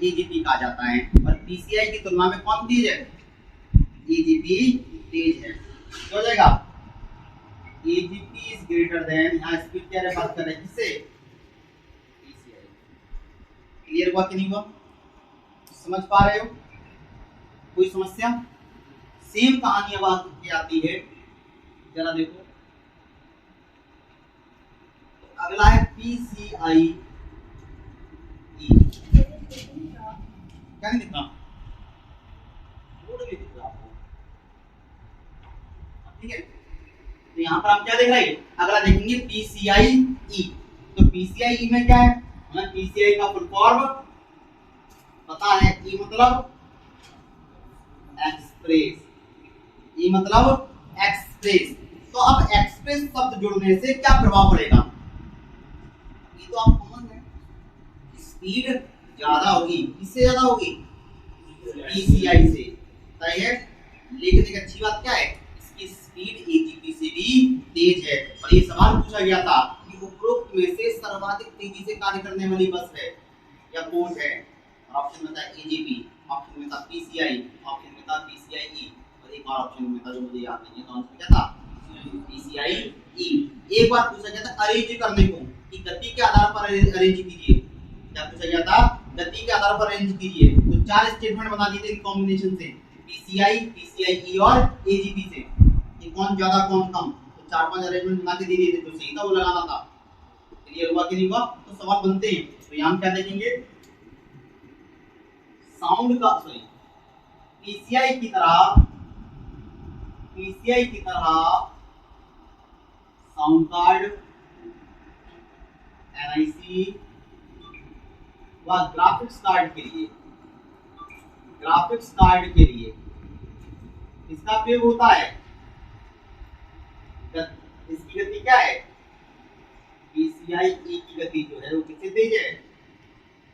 एजीपी कहा जाता है। और पीसीआई की तुलना में कौन तेज है? एजीपी तेज है। क्या हो जाएगा? एजीपी इज ग्रेटर देन, यहाँ स्पीड क्या बात कर रहे हैं? किससे? पीसीआई। क्लियर हुआ कि नहीं हुआ? समझ पा रहे हो? कोई समस्या? सेम कहानी अब आती है, जरा देखो। तो अगला है पीसीआई। क्या नहीं दिख रहा? बोर्ड में दिख रहा आपको, ठीक है। तो यहाँ पर हम क्या देख रहे हैं? अगला देखेंगे पीसीआई ई। तो पीसीआई ई में क्या है? हमें पीसीआई का फुल फॉर्म पता है। ई मतलब एक्सप्रेस। ई मतलब एक्सप्रेस। तो अब एक्सप्रेस शब्द जुड़ने से क्या प्रभाव पड़ेगा? ये तो आप कॉमन है, स्पीड ज्यादा होगी। किससे ज्यादा होगी? पीसीआई से। सही है। लेकिन एक अच्छी बात क्या है? इसकी स्पीड एजीपी से भी तेज है। और ये सवाल पूछा गया था कि उपरोक्त में से सर्वाधिक तेजी से कार्य करने वाली बस है या पोर्ट है? ऑप्शन में था एजीपी, ऑप्शन में था पीसीआई, ऑप्शन में था पीसीआई ई, और एक और ऑप्शन में था जो मुझे याद नहीं है। तो आंसर क्या था? पीसीआई ई। एक बार पूछा गया था अरेंज करने को कि गति के आधार पर अरेंज कीजिए। क्या पूछा गया था? गति के आधार पर अरेंज कीजिए। तो 4 स्टेटमेंट बना दिए थे इन कॉम्बिनेशन से, पीसीआई, पीसीआई ई और एजीपी से, कि कौन ज्यादा कौन कम। तो 4-5 अरेंजमेंट बना के दे दिए थे, जो सही था वो लगाना था। क्लियर हुआ कि नहीं हुआ? तो सवाल बनते हैं। तो यहां क्या देखेंगे? साउंड का पीसीआई की तरह साउंड कार्ड, एनआईसी व ग्राफिक्स कार्ड के लिए इसका प्रयोग होता है। इसकी गति क्या है? पीसीआई ई की गति जो है वो किससे तेज है?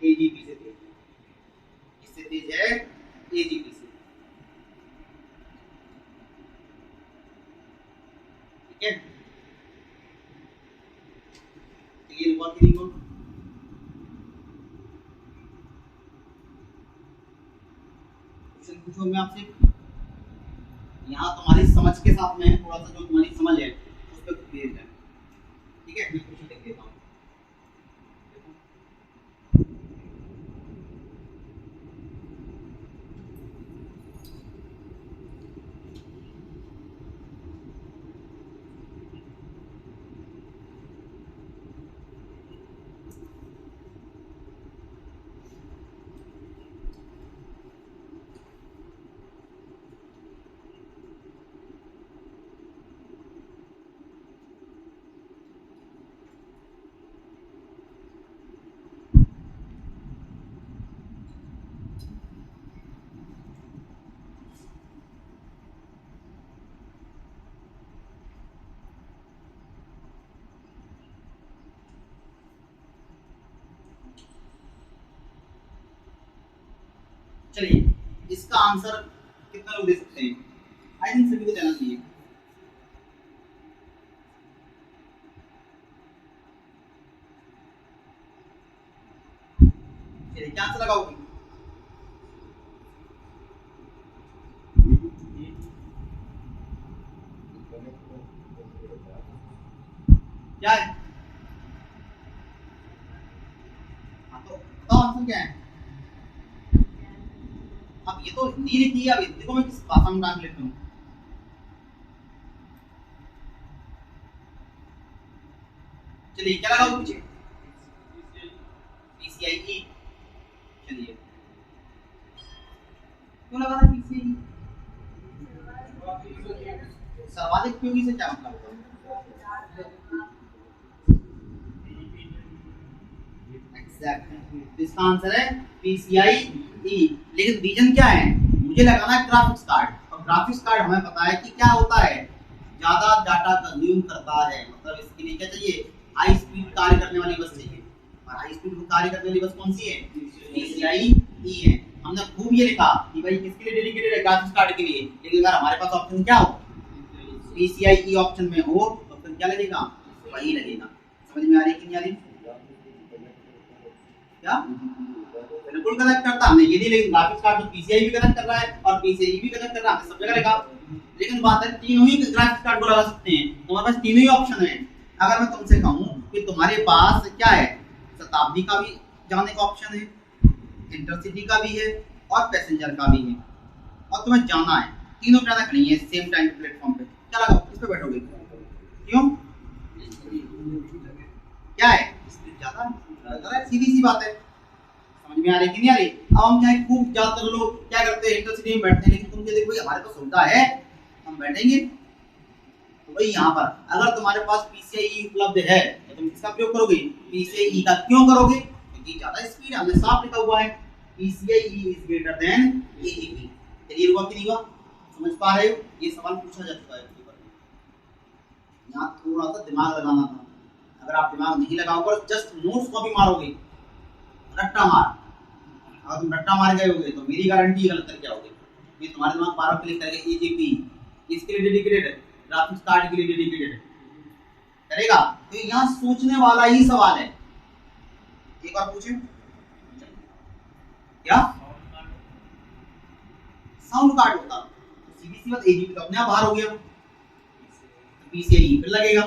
एजीपी से तेज है। किससे तेज है? एजीपी से। ठीक है। क्लियर हुआ कि नहीं हुआ? क्वेश्चन पूछो मैं आपसे। यहाँ तुम्हारी समझ के साथ में थोड़ा सा जो तुम्हारी समझ है उस पर क्लियर है। ठीक है। मैं क्वेश्चन लिख देता हूँ। चलिए इसका आंसर कितने लोग दे सकते हैं? आई थिंक सभी को देना चाहिए। चलिए क्या आंसर लगाओगे? क्या है? हाँ तो बताओ आंसर क्या है? अब ये तो हिंदी लिखी है, अब हिंदी को मैं किस भाषा में ट्रांसलेट करूं? चलिए क्या लगाओ मुझे? पीसीआई। चलिए क्यों लगा रहा पीसीआई? सर्वाधिक उपयोगी से क्या मतलब होता है? एग्जैक्टली, तो इसका आंसर है पीसीआई ई। लेकिन रीजन क्या है? मुझे लगाना है ग्राफिक्स कार्ड, और ग्राफिक्स कार्ड हमें पता है कि क्या होता है, ज्यादा डाटा कंज्यूम करता है। मतलब इसके लिए क्या चाहिए? हाई स्पीड कार्य करने वाली बस चाहिए, और हाई स्पीड कार्य करने वाली बस कौन सी है? पीसीआई ई है। हमने खूब ये लिखा कि भाई किसके लिए डेडिकेटेड है? ग्राफिक्स कार्ड के लिए। लेकिन अगर हमारे पास ऑप्शन क्या हो, पीसीआई ई ऑप्शन में हो, तो फिर क्या लगेगा? वही लगेगा। समझ में आ रही कि नहीं आ रही? क्या बिल्कुल कनेक्ट करता, हमने ये नहीं, लेकिन ग्राफिक्स कार्ड तो पीसीआई भी कनेक्ट कर रहा है और पीसीआई भी कनेक्ट कर रहा है, सब जगह रहेगा। लेकिन बात है तीनों ही ग्राफिक्स कार्ड को लगा सकते हैं, तुम्हारे पास तीनों ही ऑप्शन है। अगर मैं तुमसे कहूं कि तुम्हारे पास क्या है, शताब्दी का भी जाने का ऑप्शन है, इंटरसिटी का भी है, और पैसेंजर का भी है, और तुम्हें जाना है, तीनों ट्रेनें खड़ी हैं सेम टाइम प्लेटफॉर्म पे, क्या लगा किस पे बैठोगे? क्यों? क्या है? ज्यादा है, सीधी सी बात है। समझ में आ रही कि नहीं आ रही? अब हम क्या है, खूब ज्यादातर लोग क्या करते हैं, इंटरसिटी में बैठते हैं, लेकिन तुम ये देखो भाई हमारे पास सुविधा है, हम बैठेंगे। तो भाई यहाँ पर अगर तुम्हारे पास पीसीआई उपलब्ध है तो तुम किसका प्रयोग करोगे? पीसीआई का। क्यों करोगे? क्योंकि ज्यादा स्पीड, हमने साफ लिखा हुआ है PCI is greater than AGP. Clear हुआ कि नहीं हुआ? समझ पा रहे हो? ये सवाल पूछा जा चुका है पेपर में, यहाँ थोड़ा सा दिमाग लगाना था। अगर आप दिमाग नहीं लगाओगे और जस्ट नोट्स कॉपी मारोगे, रट्टा मार, अगर तुम रट्टा मार गए होगे तो मेरी गारंटी गलत करके आओगे। ये तुम्हारे दिमाग बार बार क्लिक करेगा एजीपी इसके लिए डेडिकेटेड है, ग्राफिक्स कार्ड के लिए डेडिकेटेड करेगा। तो यहाँ सोचने वाला ही सवाल है। एक बार पूछे क्या साउंड कार्ड होता, तो सीधी सी बात एजीपी तो अपने आप बाहर हो गया, पीसीआई फिर लगेगा।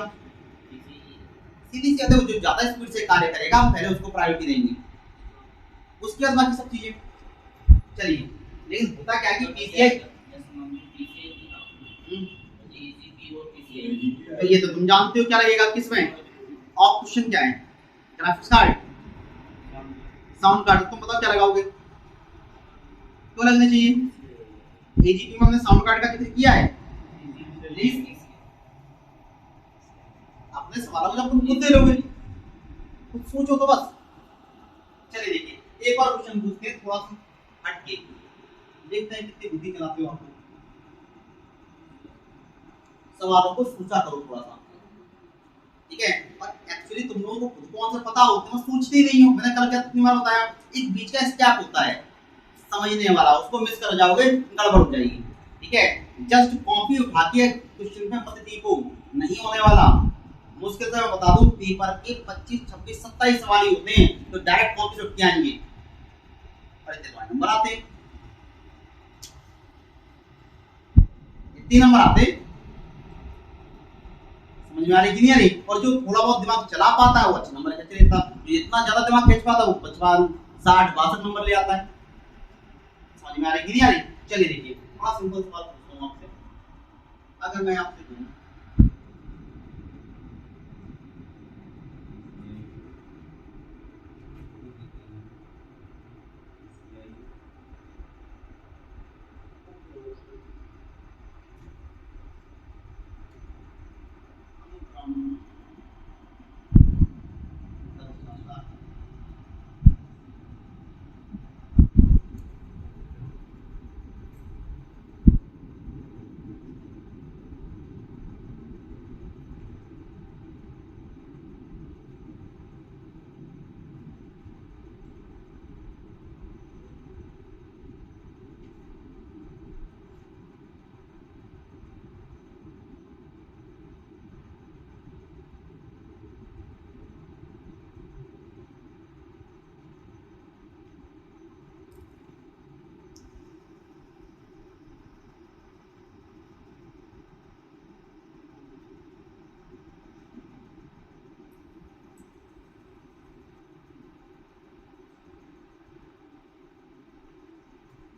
सीधी सी बात, जो ज्यादा स्पीड से कार्य करेगा हम पहले उसको प्रायोरिटी देंगे, उसके बाद बाकी सब चीजें। चलिए लेकिन होता क्या कि पीसीआई, तो ये तो तुम जानते हो क्या लगेगा किसमें। ऑप्शन क्या है? Graphics card, sound card. तुम बताओ क्या लगाओगे? क्यों लगने चाहिए? एजीपी में हमने साउंड कार्ड का जिक्र किया है, अपने सवालों में जब तुम खुद दे लोगे, खुद सोचो तो बस। चलिए देखिए एक और क्वेश्चन पूछते हैं, थोड़ा सा हटके, देखते हैं कितनी बुद्धि चलाते हो आप। सवालों को सोचा करो थोड़ा सा, ठीक है? और एक्चुअली तुम लोगों को खुद को आंसर पता हो, तुम सोचते ही नहीं हो। मैंने कल क्या कितनी बार बताया, एक बीच का स्टेप होता है समझने वाला, उसको मिस कर जाओगे गड़बड़ हो जाएगी, ठीक है? जस्ट कॉपी उठा के क्वेश्चन में मत टीपो, नहीं होने वाला। मुश्किल से मैं बता दूं पेपर के 25 26 27 सवाल ही होते हैं, तो डायरेक्ट कॉपी से उठ के आएंगे और इतने नंबर आते हैं, इतने नंबर आते। समझ में आ रही कि नहीं आ रही? और जो थोड़ा बहुत दिमाग चला पाता है वो अच्छा नंबर खींच लेता, जो इतना ज्यादा दिमाग खींच पाता है वो 55 60 62 नंबर ले आता है। समझ में आ रही कि नहीं आ रही? चलिए देखिए बड़ा सिंपल सवाल पूछता हूं आपसे। अगर मैं आपसे कहूं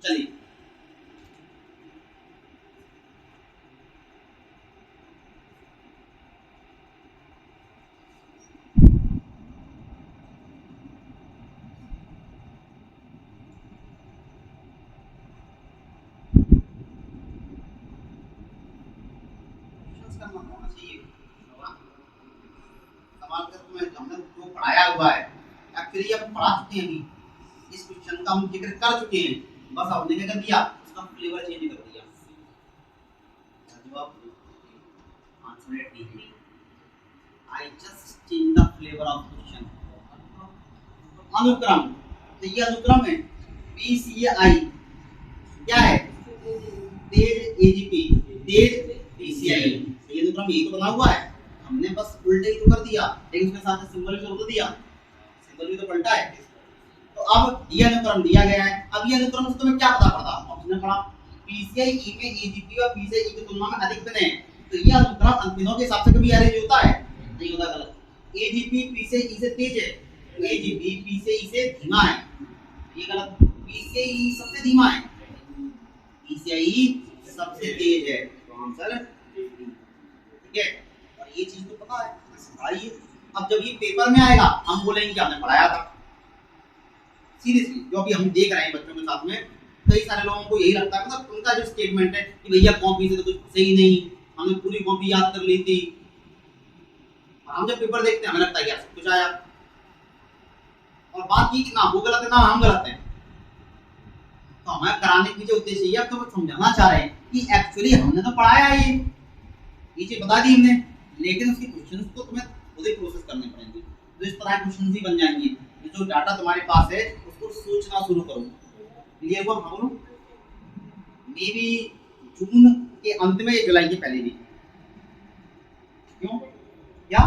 चलिए करना होना चाहिए। सवाल का तुम्हें हमने जो पढ़ाया हुआ है एक्चुअली हम पढ़ा चुके हैं, अभी इस क्वेश्चन का हम जिक्र कर चुके हैं, बस हमने क्या कर दिया, इसका फ्लेवर चेंज कर दिया। जवाब आंसर है D. I just change the flavour of question. अनुक्रम, तो ये अनुक्रम है पीसीआई क्या है, तेज एजीपी, तेज पीसीआई, ये अनुक्रम यही तो बना हुआ है, हमने बस उल्टे ही तो कर दिया, लेकिन उसके साथ सिंबल भी तो दिया, सिंबल भी तो पलटा है। तो अब ये अनुक्रम दिया गया है, अब ये अनुक्रम से तुम्हें क्या पता पड़ता, ऑप्शन में पढ़ा पीसीआई ई में एजीपी और पीसीआई ई की तुलना में अधिक बने हैं, तो ये अनुक्रम अंतिमों के हिसाब से कभी अरेंज होता है, नहीं होता, गलत। एजीपी पीसीआई ई से तेज है, एजीपी पीसीआई ई से धीमा है, ये गलत। पीसीआई ई सबसे धीमा है, पीसीआई ई सबसे तेज है, तो आंसर ठीक है। और ये चीज तो पता है, आइए अब जब ये पेपर में आएगा हम बोलेंगे कि हमने पढ़ाया था। सीरियसली जो अभी हम देख रहे हैं बच्चों के साथ में, कई सारे लोगों को यही लगता है, मतलब उनका जो स्टेटमेंट है कि भैया कॉपी से तो कुछ सही नहीं, हमने पूरी कॉपी याद कर ली थी, हम जब पेपर देखते हैं हमें लगता है यार सब कुछ आया, और बात ये कि ना वो गलत है ना हम गलत हैं। तो हमें कराने के जो उद्देश्य ये तो समझाना चाह रहे हैं कि एक्चुअली हमने तो पढ़ाया है, ये चीज बता दी हमने, लेकिन उसके क्वेश्चंस को तुम्हें खुद ही प्रोसेस करने पड़ेंगे, तो इस तरह क्वेश्चंस ही बन जाएंगे। जो डाटा तुम्हारे पास है उसको सोचना शुरू करो। क्लियर हुआ? बोलो मे बी जून के अंत में या जुलाई के पहले भी, क्यों क्या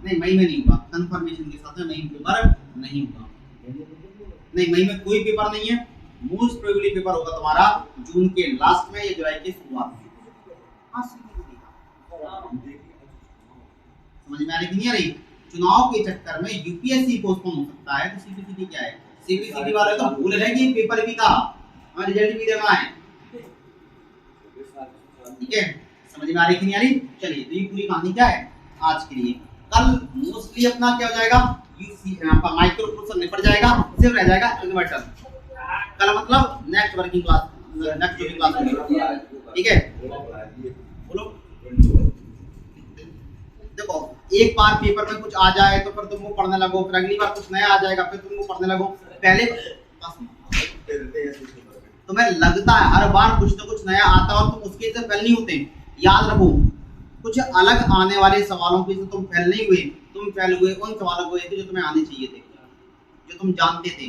नहीं, मई में नहीं होगा, कंफर्मेशन के साथ में मई में पेपर नहीं होगा, नहीं मई में कोई पेपर नहीं है, मोस्ट प्रोबेबली पेपर होगा तुम्हारा जून के लास्ट में या जुलाई के शुरुआत में। समझ में आ रही कि नहीं आ रही? चुनाव के चक्कर में यूपीएससी पोस्टपोन हो सकता है, तो सीपीसीबी क्या है, सीपीसीबी वाले तो भूल रहे कि पेपर भी था, हमारा रिजल्ट भी देना है, ठीक है। समझ में आ रही कि नहीं आ रही? चलिए तो ये पूरी कहानी क्या है आज के लिए। कल मोस्टली अपना क्या हो जाएगा, आपका माइक्रो प्रोसेसर निपट जाएगा, सिर्फ रह जाएगा इन्वर्टर। कल मतलब next working class, next working class होगी, ठीक है। बोलो देखो एक बार पेपर में कुछ आ जाए तो फिर तुम वो पढ़ने लगो, फिर अगली बार कुछ नया आ जाएगा फिर तुम वो पढ़ने लगो। पहले तुम्हें लगता है हर बार कुछ तो कुछ नया आता है और तुम उसके से फेल नहीं होते, याद रखो कुछ अलग आने वाले सवालों पे तुम फेल नहीं हुए, तुम फेल हुए उन सवालों को जो तुम्हें आने चाहिए थे, जो तुम जानते थे।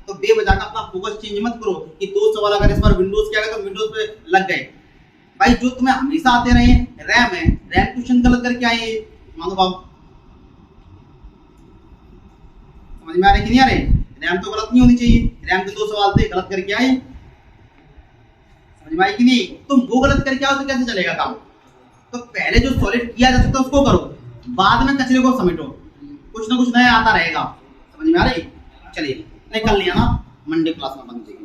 तो बेवजह का अपना फोकस चेंज मत करो कि दो सवाल अगर इस बार विंडोज के आ गए तो विंडोज पे लग गए। भाई जो तुम्हें हमेशा आते रहे रैम है, रैम क्वेश्चन गलत करके आए मानो बाबू, समझ में आ रहे कि नहीं आ रहे? रैम तो गलत नहीं होनी चाहिए, रैम के दो सवाल थे गलत करके आए, समझ में आई कि नहीं? तुम वो गलत करके आओ तो कैसे चलेगा काम? तो पहले जो सॉलिड किया जा सकता है उसको करो, बाद में कचरे को समेटो, कुछ ना कुछ नया आता रहेगा। समझ में आ रही? चलिए नहीं कल नहीं आना, मंडे क्लास में बंद।